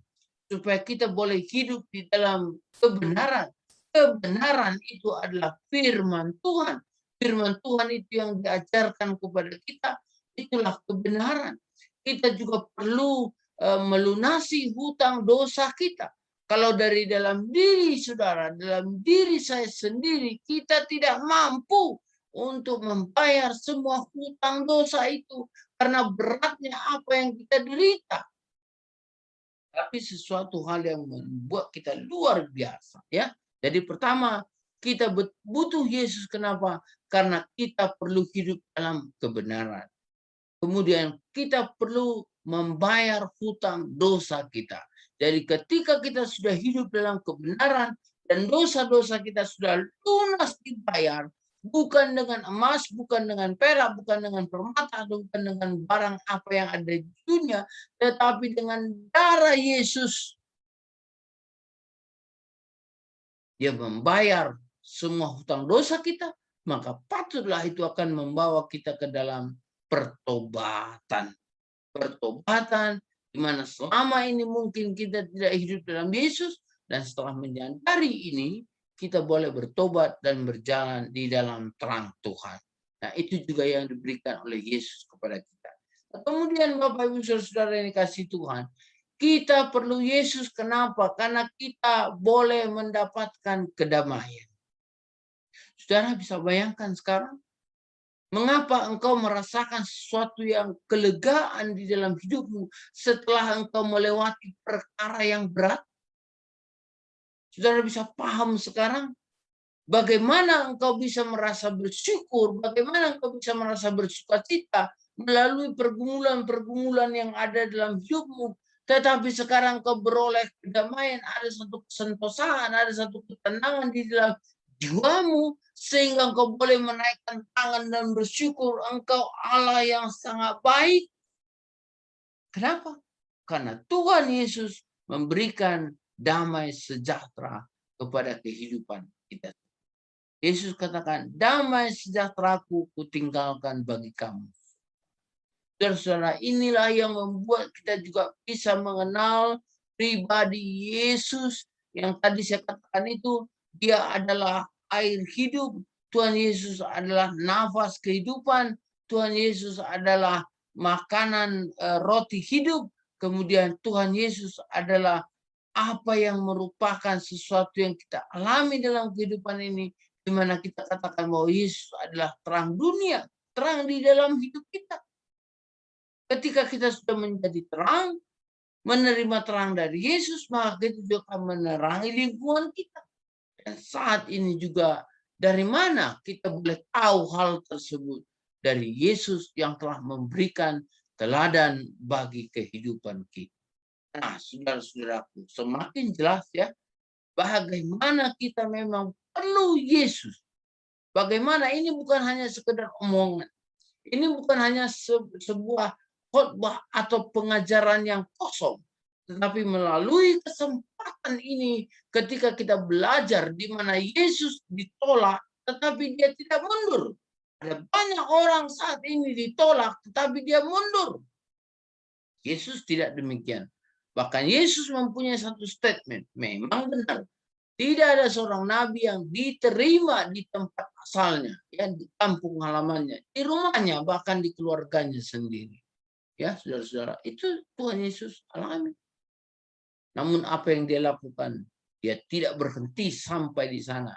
supaya kita boleh hidup di dalam kebenaran. Kebenaran itu adalah firman Tuhan. Firman Tuhan itu yang diajarkan kepada kita, itulah kebenaran. Kita juga perlu melunasi hutang dosa kita. Kalau dari dalam diri saudara, dalam diri saya sendiri, kita tidak mampu untuk membayar semua hutang dosa itu karena beratnya apa yang kita derita. Tapi sesuatu hal yang membuat kita luar biasa, ya. Jadi pertama, kita butuh Yesus. Kenapa? Karena kita perlu hidup dalam kebenaran. Kemudian kita perlu membayar hutang dosa kita. Jadi ketika kita sudah hidup dalam kebenaran dan dosa-dosa kita sudah lunas dibayar, bukan dengan emas, bukan dengan perak, bukan dengan permata, bukan dengan barang apa yang ada di dunia, tetapi dengan darah Yesus. Dia membayar semua hutang dosa kita, maka patutlah itu akan membawa kita ke dalam pertobatan. Pertobatan di mana selama ini mungkin kita tidak hidup dalam Yesus, dan setelah menyadari ini, kita boleh bertobat dan berjalan di dalam terang Tuhan. Nah, itu juga yang diberikan oleh Yesus kepada kita. Kemudian Bapak Ibu Saudara yang dikasihi Tuhan, kita perlu Yesus. Kenapa? Karena kita boleh mendapatkan kedamaian. Saudara bisa bayangkan sekarang, mengapa engkau merasakan sesuatu yang kelegaan di dalam hidupmu setelah engkau melewati perkara yang berat? Saudara bisa paham sekarang bagaimana engkau bisa merasa bersyukur, bagaimana engkau bisa merasa bersukacita melalui pergumulan-pergumulan yang ada dalam hidupmu. Tetapi sekarang engkau beroleh kedamaian, ada satu kesentosaan, ada satu ketenangan di dalam jiwamu, sehingga engkau boleh menaikkan tangan dan bersyukur, engkau Allah yang sangat baik. Kenapa? Karena Tuhan Yesus memberikan damai sejahtera kepada kehidupan kita. Yesus katakan, damai sejahteraku kutinggalkan bagi kamu. Saudara, inilah yang membuat kita juga bisa mengenal pribadi Yesus yang tadi saya katakan itu. Dia adalah air hidup. Tuhan Yesus adalah nafas kehidupan. Tuhan Yesus adalah makanan roti hidup. Kemudian Tuhan Yesus adalah apa yang merupakan sesuatu yang kita alami dalam kehidupan ini, di mana kita katakan bahwa Yesus adalah terang dunia, terang di dalam hidup kita. Ketika kita sudah menjadi terang, menerima terang dari Yesus, maka kita juga akan menerangi lingkungan kita. Dan saat ini juga, dari mana kita boleh tahu hal tersebut? Dari Yesus yang telah memberikan teladan bagi kehidupan kita. Nah, saudara-saudaraku, semakin jelas ya, bagaimana kita memang perlu Yesus. Bagaimana ini bukan hanya sekedar omongan. Ini bukan hanya sebuah khotbah atau pengajaran yang kosong. Tetapi melalui kesempatan ini, ketika kita belajar di mana Yesus ditolak, tetapi dia tidak mundur. Ada banyak orang saat ini ditolak, tetapi dia mundur. Yesus tidak demikian. Bahkan Yesus mempunyai satu statement. Memang benar. Tidak ada seorang nabi yang diterima di tempat asalnya, ya, di kampung halamannya, di rumahnya, bahkan di keluarganya sendiri. Ya, saudara-saudara, itu Tuhan Yesus alami. Namun apa yang dia lakukan? Dia tidak berhenti sampai di sana.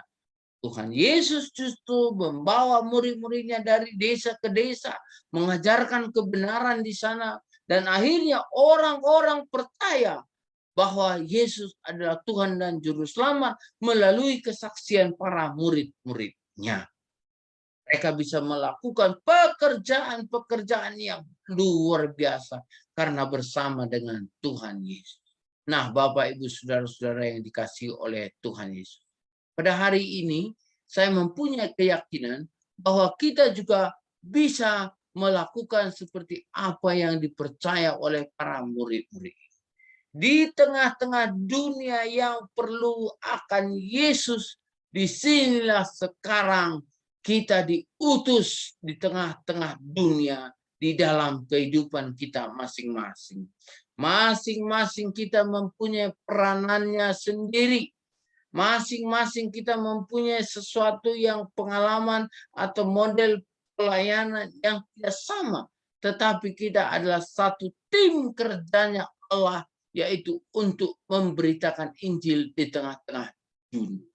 Tuhan Yesus justru membawa murid-muridnya dari desa ke desa, mengajarkan kebenaran di sana, dan akhirnya orang-orang percaya bahwa Yesus adalah Tuhan dan Juru Selamat melalui kesaksian para murid-muridnya. Mereka bisa melakukan pekerjaan-pekerjaan yang luar biasa karena bersama dengan Tuhan Yesus. Nah, Bapak, Ibu, Saudara-saudara yang dikasihi oleh Tuhan Yesus. Pada hari ini, saya mempunyai keyakinan bahwa kita juga bisa melakukan seperti apa yang dipercaya oleh para murid-murid. Di tengah-tengah dunia yang perlu akan Yesus, disinilah sekarang kita diutus di tengah-tengah dunia di dalam kehidupan kita masing-masing. Masing-masing kita mempunyai peranannya sendiri. Masing-masing kita mempunyai sesuatu yang pengalaman atau model pelayanan yang tidak sama. Tetapi kita adalah satu tim kerjanya Allah, yaitu untuk memberitakan Injil di tengah-tengah dunia.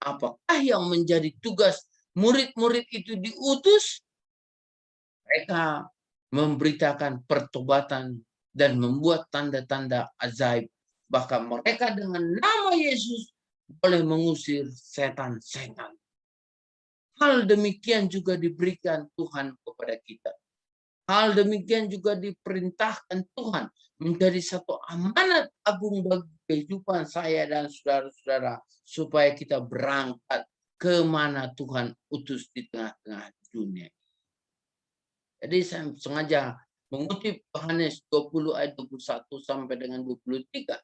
Apakah yang menjadi tugas murid-murid itu diutus? Mereka memberitakan pertobatan dan membuat tanda-tanda ajaib. Bahkan mereka dengan nama Yesus boleh mengusir setan-setan. Hal demikian juga diberikan Tuhan kepada kita. Hal demikian juga diperintahkan Tuhan menjadi satu amanat agung bagi kehidupan saya dan saudara-saudara, supaya kita berangkat kemana Tuhan utus di tengah-tengah dunia. Jadi saya sengaja mengutip Yohanes 20 ayat 21 sampai dengan 23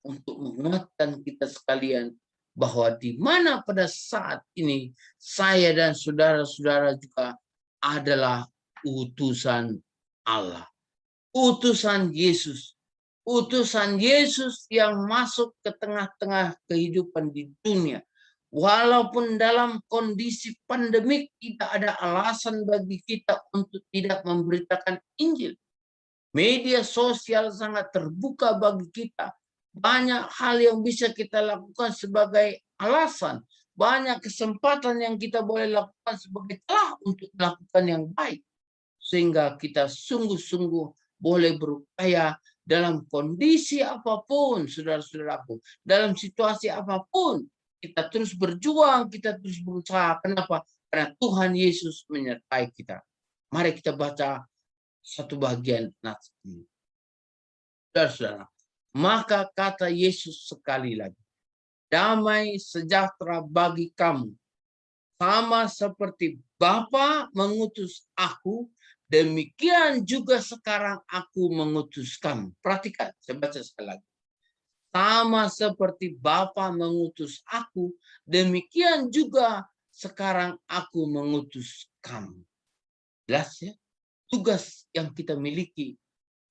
untuk menguatkan kita sekalian bahwa di mana pada saat ini saya dan saudara-saudara juga adalah utusan Allah. Utusan Yesus. Utusan Yesus yang masuk ke tengah-tengah kehidupan di dunia. Walaupun dalam kondisi pandemik tidak ada alasan bagi kita untuk tidak memberitakan Injil. Media sosial sangat terbuka bagi kita. Banyak hal yang bisa kita lakukan sebagai alasan. Banyak kesempatan yang kita boleh lakukan sebagai celah untuk melakukan yang baik. Sehingga kita sungguh-sungguh boleh berupaya dalam kondisi apapun, saudara-saudaraku. Dalam situasi apapun, kita terus berjuang, kita terus berusaha. Kenapa? Karena Tuhan Yesus menyertai kita. Mari kita baca satu bagian nats ini. Saudara-saudara, maka kata Yesus sekali lagi, damai sejahtera bagi kamu, sama seperti Bapa mengutus aku, demikian juga sekarang aku mengutus kamu. Perhatikan, saya baca sekali lagi. Sama seperti Bapa mengutus aku, demikian juga sekarang aku mengutus kamu. Jelas ya? Tugas yang kita miliki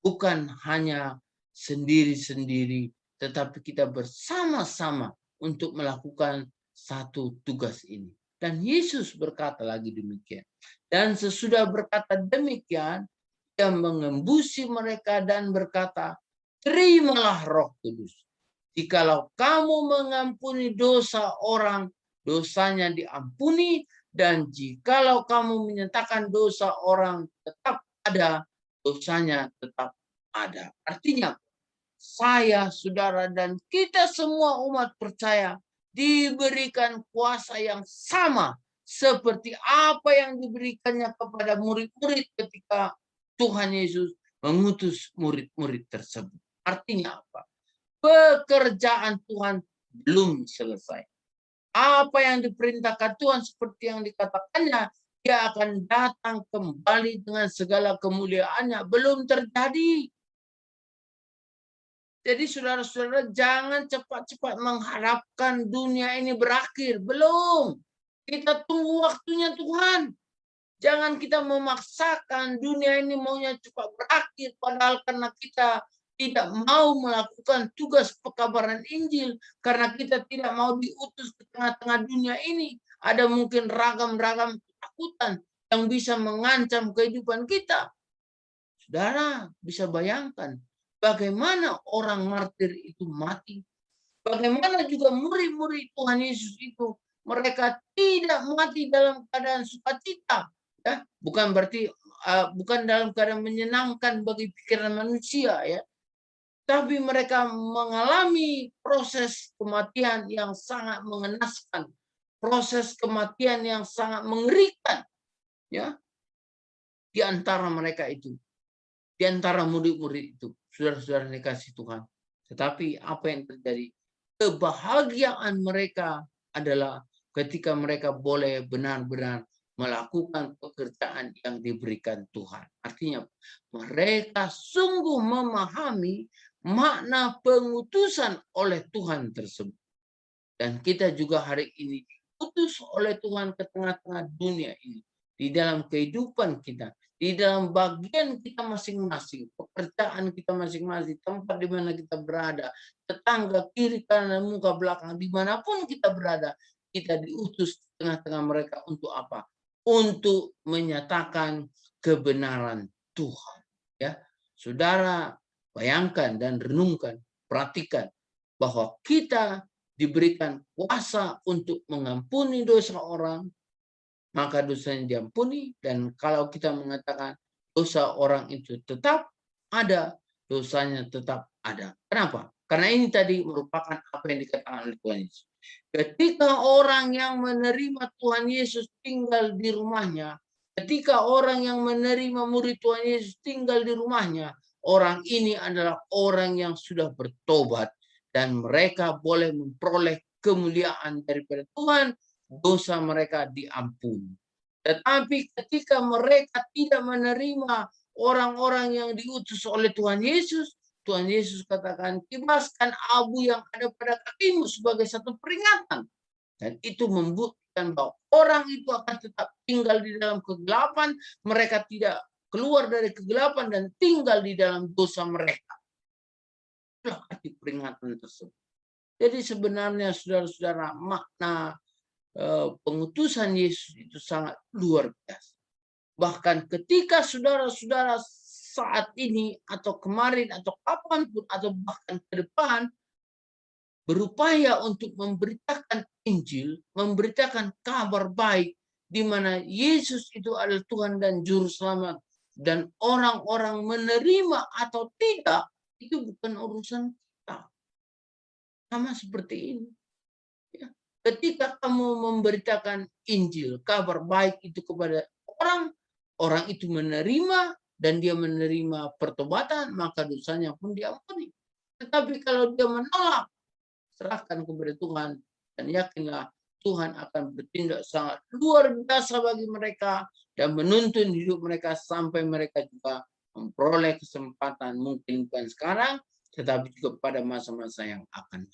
bukan hanya sendiri-sendiri, tetapi kita bersama-sama untuk melakukan satu tugas ini. Dan Yesus berkata lagi demikian. Dan sesudah berkata demikian, Dia mengembusi mereka dan berkata, terimalah Roh Kudus. Jikalau kamu mengampuni dosa orang, dosanya diampuni. Dan jikalau kamu menyatakan dosa orang tetap ada, dosanya tetap ada. Artinya, saya, saudara, dan kita semua umat percaya diberikan kuasa yang sama seperti apa yang diberikannya kepada murid-murid ketika Tuhan Yesus mengutus murid-murid tersebut. Artinya apa? Pekerjaan Tuhan belum selesai. Apa yang diperintahkan Tuhan seperti yang dikatakannya, Dia akan datang kembali dengan segala kemuliaannya. Belum terjadi. Jadi saudara-saudara jangan cepat-cepat mengharapkan dunia ini berakhir. Belum. Kita tunggu waktunya Tuhan. Jangan kita memaksakan dunia ini maunya cepat berakhir. Padahal karena kita tidak mau melakukan tugas pekabaran Injil. Karena kita tidak mau diutus ke tengah-tengah dunia ini. Ada mungkin ragam-ragam ketakutan yang bisa mengancam kehidupan kita. Saudara bisa bayangkan bagaimana orang martir itu mati. Bagaimana juga murid-murid Tuhan Yesus itu. Mereka tidak mati dalam keadaan sukacita. Ya, bukan berarti bukan dalam keadaan menyenangkan bagi pikiran manusia ya, tapi mereka mengalami proses kematian yang sangat mengenaskan, proses kematian yang sangat mengerikan ya di antara mereka itu, di antara murid-murid itu, saudara-saudara dikasih Tuhan. Tetapi apa yang terjadi? Kebahagiaan mereka adalah ketika mereka boleh benar-benar melakukan pekerjaan yang diberikan Tuhan. Artinya mereka sungguh memahami makna pengutusan oleh Tuhan tersebut. Dan kita juga hari ini diutus oleh Tuhan ke tengah-tengah dunia ini. Di dalam kehidupan kita, di dalam bagian kita masing-masing, pekerjaan kita masing-masing, tempat di mana kita berada, tetangga, kiri, kanan, muka, belakang, dimanapun kita berada, kita diutus di tengah-tengah mereka untuk apa? Untuk menyatakan kebenaran Tuhan. Ya, saudara bayangkan dan renungkan, perhatikan bahwa kita diberikan kuasa untuk mengampuni dosa orang, maka dosanya diampuni. Dan kalau kita mengatakan dosa orang itu tetap ada, dosanya tetap ada. Kenapa? Karena ini tadi merupakan apa yang dikatakan oleh Tuhan Yesus. Ketika orang yang menerima Tuhan Yesus tinggal di rumahnya, ketika orang yang menerima murid Tuhan Yesus tinggal di rumahnya, orang ini adalah orang yang sudah bertobat dan mereka boleh memperoleh kemuliaan daripada Tuhan, dosa mereka diampuni. Tetapi ketika mereka tidak menerima orang-orang yang diutus oleh Tuhan Yesus, Tuhan Yesus katakan, kibaskan abu yang ada pada kakimu sebagai satu peringatan. Dan itu membuktikan bahwa orang itu akan tetap tinggal di dalam kegelapan, mereka tidak keluar dari kegelapan dan tinggal di dalam dosa mereka. Itulah arti peringatan tersebut. Jadi sebenarnya saudara-saudara, makna pengutusan Yesus itu sangat luar biasa. Bahkan ketika saudara-saudara saat ini atau kemarin atau kapanpun atau bahkan ke depan berupaya untuk memberitakan Injil, memberitakan kabar baik di mana Yesus itu adalah Tuhan dan Juru Selamat, dan orang-orang menerima atau tidak itu bukan urusan kita. Sama seperti ini. Ya. Ketika kamu memberitakan Injil, kabar baik itu kepada orang, orang itu menerima dan dia menerima pertobatan, maka dosanya pun diampuni. Tetapi kalau dia menolak, serahkan kepada Tuhan dan yakinlah Tuhan akan bertindak sangat luar biasa bagi mereka dan menuntun hidup mereka sampai mereka juga memperoleh kesempatan, mungkin bukan sekarang, tetapi juga pada masa-masa yang akan.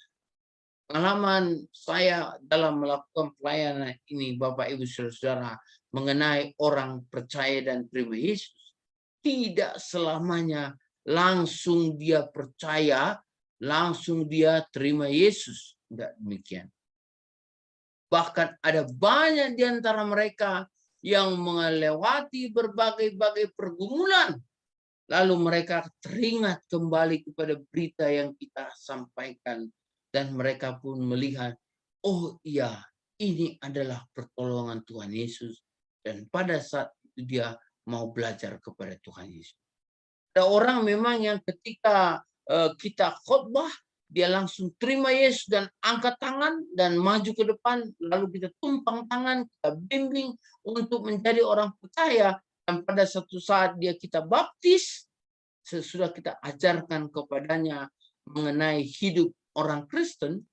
Pengalaman saya dalam melakukan pelayanan ini, Bapak Ibu Saudara, mengenai orang percaya dan terima Yesus, tidak selamanya langsung dia percaya, langsung dia terima Yesus. Tidak demikian. Bahkan ada banyak di antara mereka yang melewati berbagai-bagai pergumulan. Lalu mereka teringat kembali kepada berita yang kita sampaikan. Dan mereka pun melihat, oh iya, ini adalah pertolongan Tuhan Yesus. Dan pada saat itu dia mau belajar kepada Tuhan Yesus. Ada orang memang yang ketika kita khotbah, dia langsung terima Yesus dan angkat tangan dan maju ke depan, lalu kita tumpang tangan, kita bimbing untuk menjadi orang percaya. Dan pada satu saat dia kita baptis, sesudah kita ajarkan kepadanya mengenai hidup orang Kristen.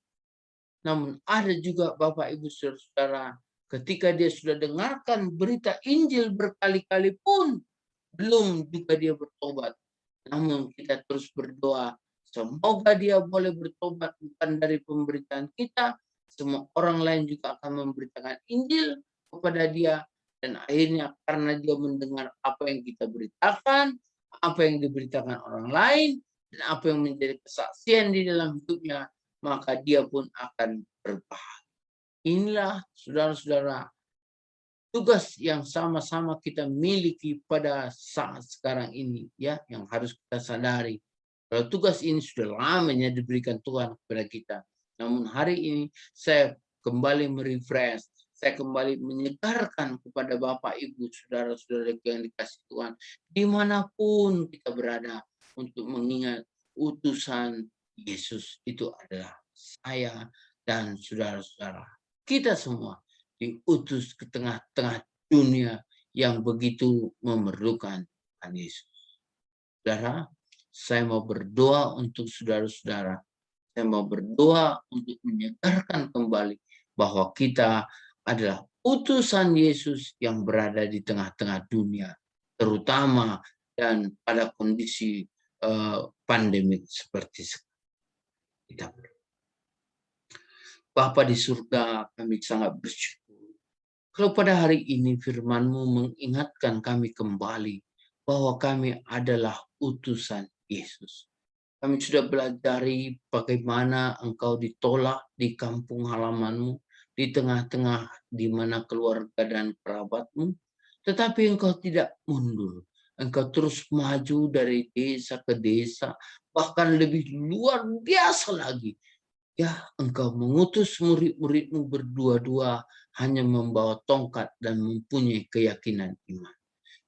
Namun ada juga Bapak Ibu Saudara, ketika dia sudah dengarkan berita Injil berkali-kali pun belum juga dia bertobat. Namun kita terus berdoa, semoga dia boleh bertobat bukan dari pemberitaan kita, semua orang lain juga akan memberitakan Injil kepada dia, dan akhirnya karena dia mendengar apa yang kita beritakan, apa yang diberitakan orang lain, dan apa yang menjadi kesaksian di dalam hidupnya, maka dia pun akan berbahagia. Inilah saudara-saudara, tugas yang sama-sama kita miliki pada saat sekarang ini, ya, yang harus kita sadari. Kalau tugas ini sudah lamanya diberikan Tuhan kepada kita. Namun hari ini saya kembali merefresh, saya kembali menyegarkan kepada Bapak, Ibu, saudara-saudara yang dikasih Tuhan, dimanapun kita berada, untuk mengingat utusan Yesus itu adalah saya dan saudara-saudara. Kita semua diutus ke tengah-tengah dunia yang begitu memerlukan Tuhan Yesus. Saudara, saya mau berdoa untuk saudara-saudara. Saya mau berdoa untuk menyegarkan kembali bahwa kita adalah utusan Yesus yang berada di tengah-tengah dunia, terutama dan pada kondisi pandemik seperti sekarang. Kita Bapa di surga, kami sangat bersyukur kalau pada hari ini firman-Mu mengingatkan kami kembali bahwa kami adalah utusan Yesus. Kami sudah belajari bagaimana Engkau ditolak di kampung halaman-Mu, di tengah-tengah di mana keluarga dan kerabat-Mu, tetapi Engkau tidak mundur. Engkau terus maju dari desa ke desa, bahkan lebih luar biasa lagi. Ya, Engkau mengutus murid-murid-Mu berdua-dua hanya membawa tongkat dan mempunyai keyakinan iman.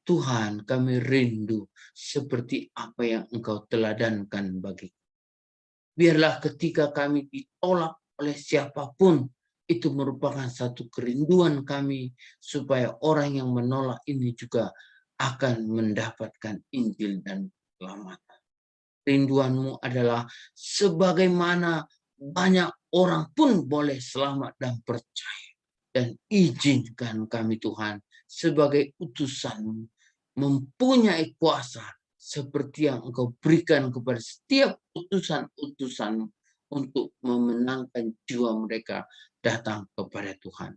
Tuhan, kami rindu seperti apa yang Engkau teladankan bagi kami. Biarlah ketika kami ditolak oleh siapapun, itu merupakan satu kerinduan kami supaya orang yang menolak ini juga akan mendapatkan Injil dan keselamatan. Rinduan-Mu adalah sebagaimana banyak orang pun boleh selamat dan percaya. Dan izinkan kami Tuhan sebagai utusan-Mu mempunyai kuasa seperti yang Engkau berikan kepada setiap utusan-utusan untuk memenangkan jiwa mereka datang kepada Tuhan.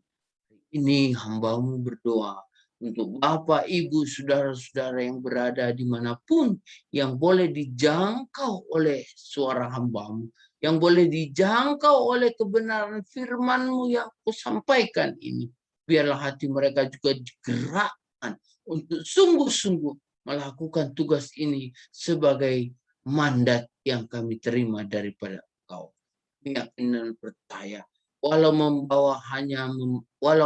Ini hamba-Mu berdoa untuk Bapak, Ibu, saudara-saudara yang berada dimanapun, yang boleh dijangkau oleh suara hamba-Mu, yang boleh dijangkau oleh kebenaran firman-Mu yang Kusampaikan ini. Biarlah hati mereka juga digerakkan untuk sungguh-sungguh melakukan tugas ini sebagai mandat yang kami terima daripada Engkau. Keyakinan percaya, walau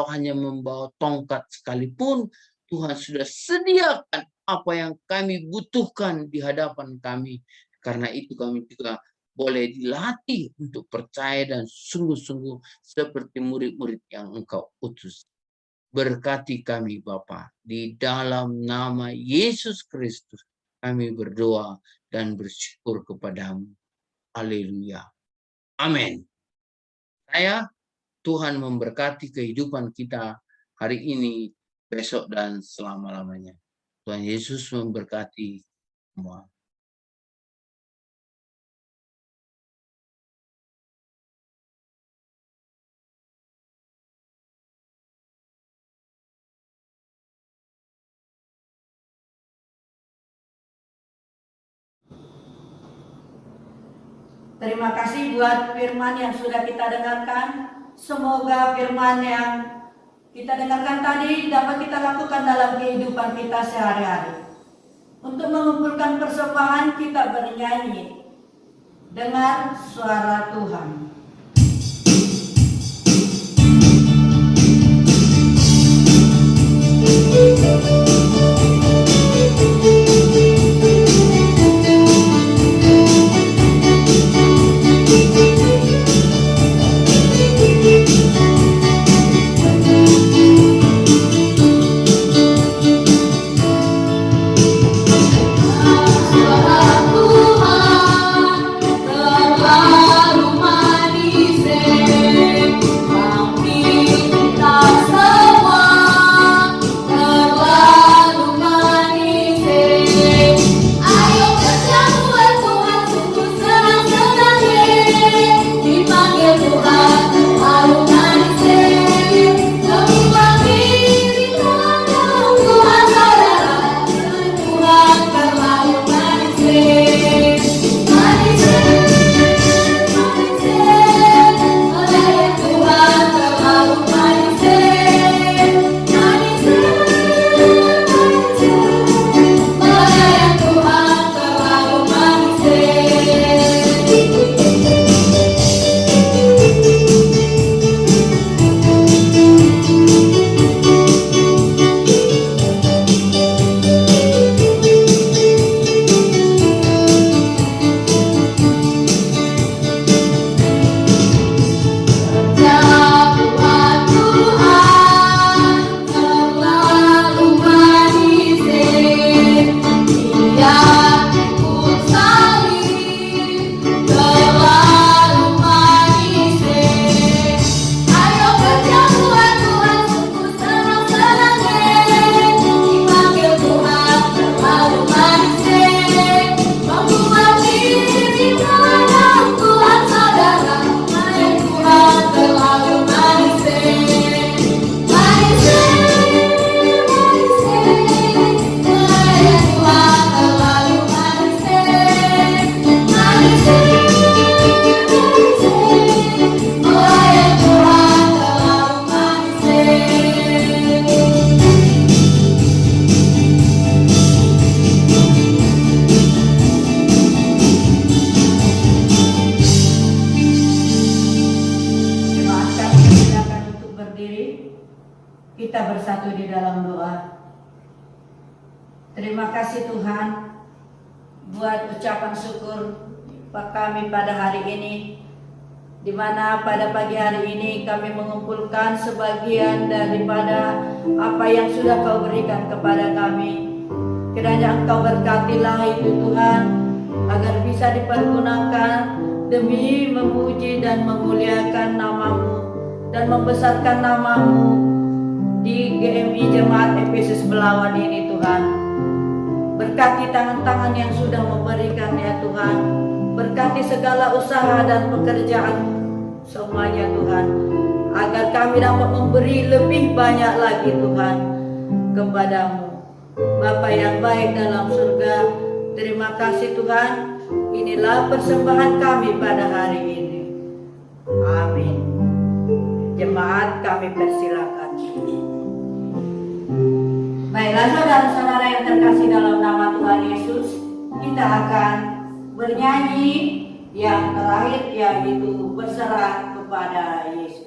hanya membawa tongkat sekalipun, Tuhan sudah sediakan apa yang kami butuhkan di hadapan kami. Karena itu kami juga boleh dilatih untuk percaya dan sungguh-sungguh seperti murid-murid yang Engkau utus. Berkati kami Bapa, di dalam nama Yesus Kristus kami berdoa dan bersyukur kepadamu. Haleluya. Amin. Tuhan memberkati kehidupan kita hari ini, besok, dan selama-lamanya. Tuhan Yesus memberkati semua. Terima kasih buat firman yang sudah kita dengarkan. Semoga firman yang kita dengarkan tadi dapat kita lakukan dalam kehidupan kita sehari-hari. Untuk mengumpulkan persembahan kita bernyanyi. Dengar suara Tuhan. Kita bersatu di dalam doa. Terima kasih Tuhan buat ucapan syukur kami pada hari ini, di mana pada pagi hari ini kami mengumpulkan sebagian daripada apa yang sudah Kau berikan kepada kami. Kiranya Engkau berkatilah itu Tuhan, agar bisa dipergunakan demi memuji dan memuliakan nama-Mu dan membesarkan nama-Mu di GMI Jemaat Efesus Belawan ini Tuhan. Berkati tangan-tangan yang sudah memberikan ya Tuhan. Berkati segala usaha dan pekerjaan semuanya Tuhan, agar kami dapat memberi lebih banyak lagi Tuhan kepadamu. Bapa yang baik dalam surga, terima kasih Tuhan. Inilah persembahan kami pada hari ini. Amin. Jemaat kami persilakan. Baiklah saudara-saudara yang terkasih dalam nama Tuhan Yesus, kita akan bernyanyi yang terakhir, yaitu berserah kepada Yesus.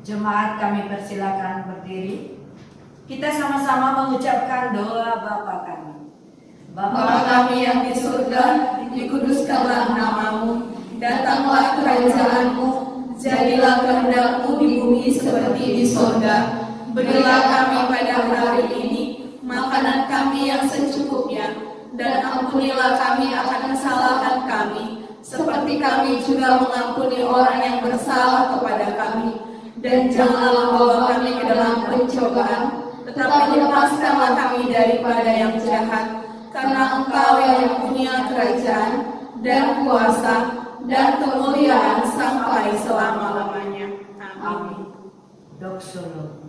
Jemaat kami persilakan berdiri. Kita sama-sama mengucapkan doa Bapa kami. Bapa kami yang di surga, dikuduskanlah namamu, datanglah kerajaanmu, jadilah kehendak-Mu di bumi seperti di surga. Berilah kami pada hari ini makanan kami yang secukupnya, dan ampunilah kami akan kesalahan kami, seperti kami juga mengampuni orang yang bersalah kepada kami. Dan janganlah bawa kami ke dalam pencobaan, tetapi lepaskanlah kami daripada yang jahat, karena Engkau yang punya kerajaan dan kuasa dan kemuliaan sampai selama-lamanya. Amin. Doksolo.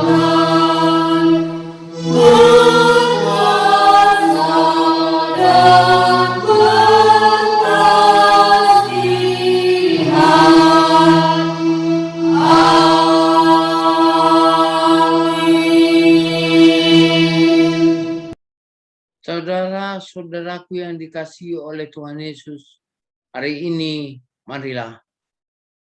Muliakan Saudara-saudaraku yang dikasihi oleh Tuhan Yesus, hari ini marilah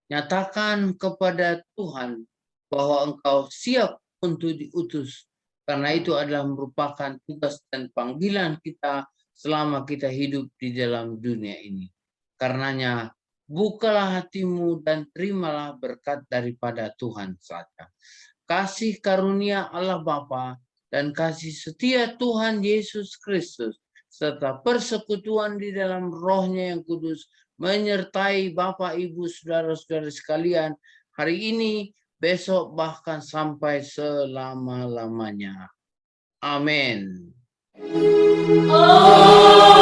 nyatakan kepada Tuhan bahwa engkau siap untuk diutus. Karena itu adalah merupakan tugas dan panggilan kita selama kita hidup di dalam dunia ini. Karenanya, bukalah hatimu dan terimalah berkat daripada Tuhan saja. Kasih karunia Allah Bapa dan kasih setia Tuhan Yesus Kristus serta persekutuan di dalam Roh-Nya yang kudus menyertai Bapak, Ibu, saudara-saudara sekalian hari ini, besok, bahkan sampai selama-lamanya. Amin. Oh